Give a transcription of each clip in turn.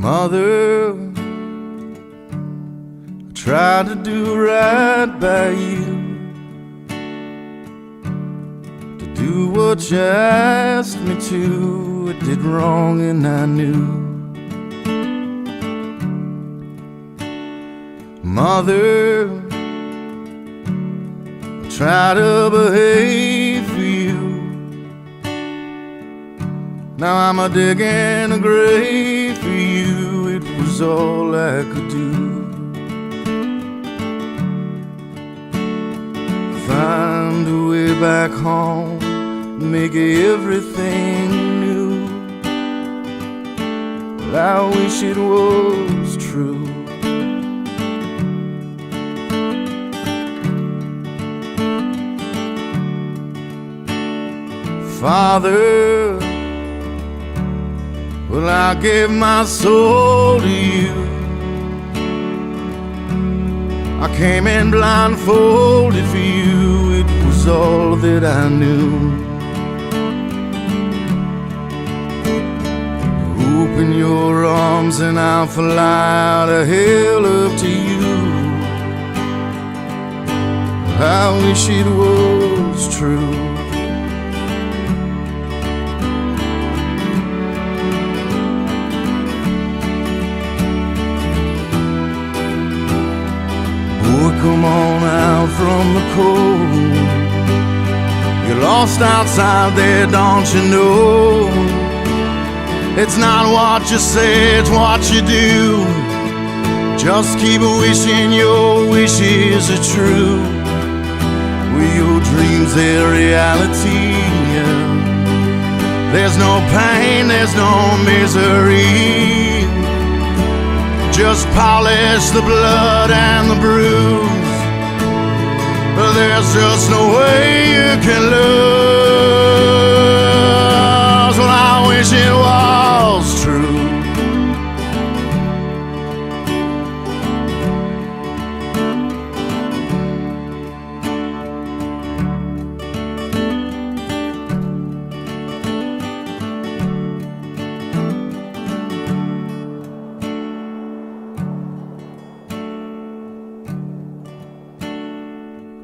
Mother, I tried to do right by you, to do what you asked me to. I did wrong and I knew. Mother, I try to behave for you. Now I'm a digging a grave for you. It was all I could do. Find a way back home, make everything new. But I wish it was true. Father, well, I gave my soul to you. I came in blindfolded for you. It was all that I knew. Open your arms and I'll fly out of hell up to you. I wish it was true. Come on out from the cold. You're lost outside there, don't you know? It's not what you say, it's what you do. Just keep wishing your wishes are true. With your dreams, they're reality. There's no pain, there's no misery. Just polish the blood and the bruise. But there's just no way you can lose. Well, I wish it was true.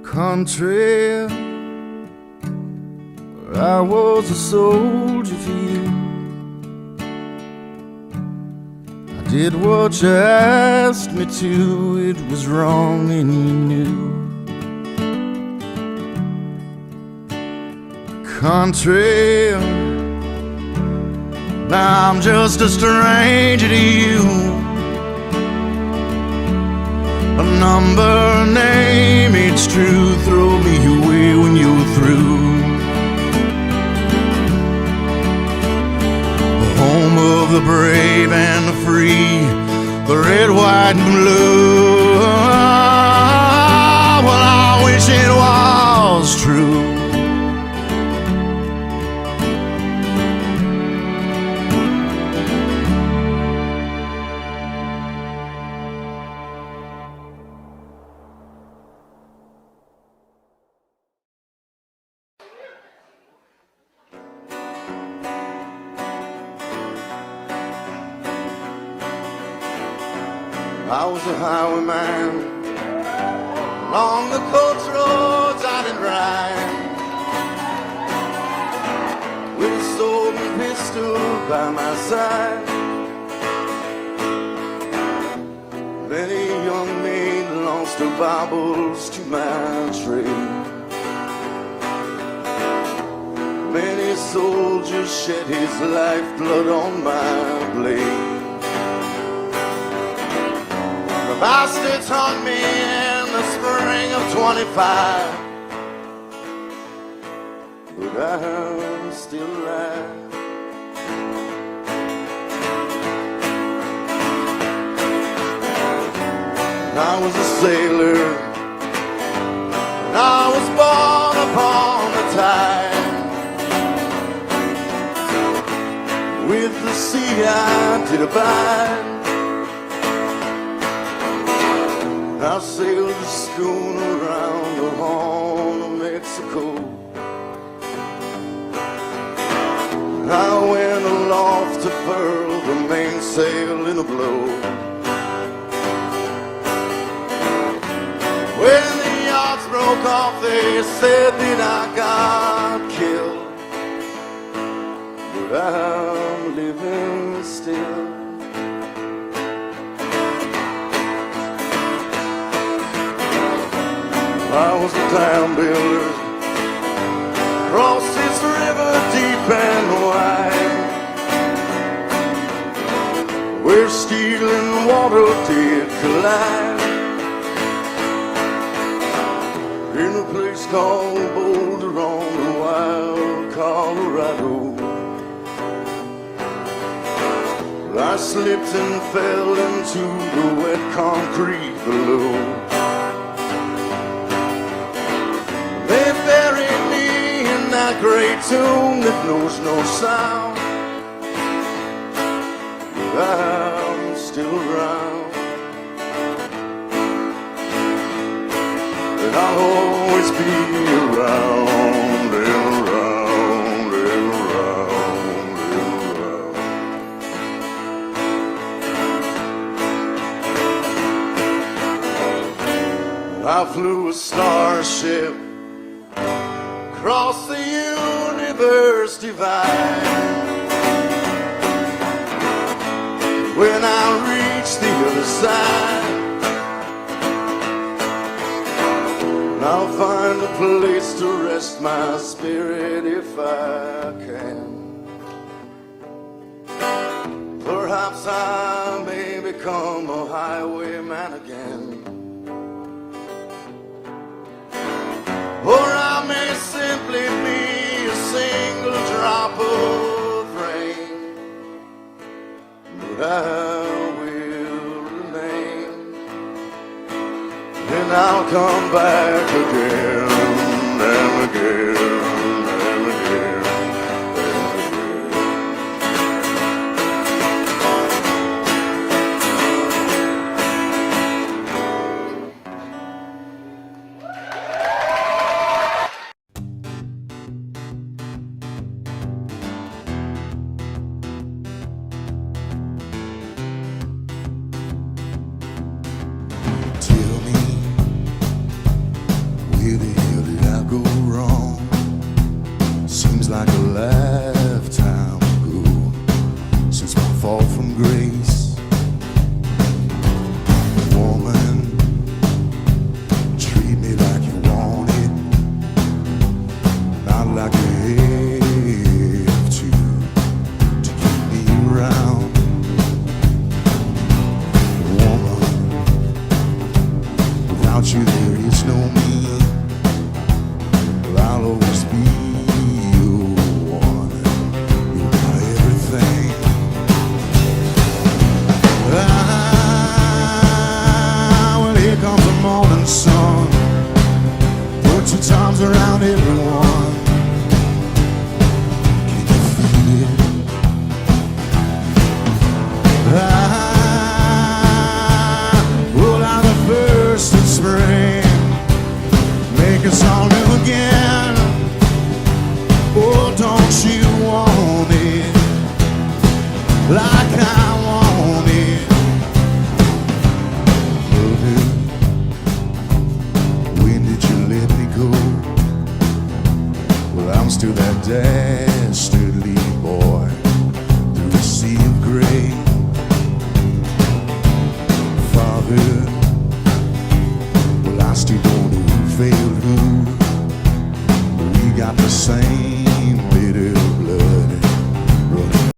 Country, where I was a soldier for you. I did what you asked me to. It was wrong and you knew. Country, now I'm just a stranger to you. A number, a name, it's true. Throw me away when you're through. The home of the brave and the free, the red, white, and blue. Well, I wish it was true. I was a highwayman along the coast roads out in Rhine, with a sword and pistol by my side. Many young men lost their Bibles to my trade. Many soldiers shed his lifeblood on my blade. The bastards hung me in the spring of 25, but I'm still alive. I was a sailor, and I was born upon the tide. With the sea I did abide. I sailed the schooner around the Horn of Mexico. I went aloft to furl the mainsail in a blow. When the yards broke off, they said that I got killed, but I'm living still. I was a town builder, crossed this river deep and wide, where steel and water did collide, in a place called Boulder on the wild Colorado. I slipped and fell into the wet concrete below. They buried me in that great tomb that knows no sound, but I'm still around, and I'll always be around and around and around and around. I flew a starship across the universe divide. When I reach the other side, I'll find a place to rest my spirit if I can. Perhaps I may become a highwayman again, or I may simply be a single drop of rain, but I will remain, and I'll come back again and again and again and again. Tell me, where the hell did I go wrong? Seems like a lifetime ago since my fall from grace. Woman, treat me like you want it, not like you have to keep me around. Woman, without you there is no me. I'll always be your one. You're my everything. Well, here comes the morning sun. Put your arms around everyone. Can you feel it? Pull out the first of spring, make us all new again. Oh, don't you want it like I want it? When did you let me go? Well, I'm still that dastardly boy through a sea of gray. Father, well, I still don't know who failed who. We got the same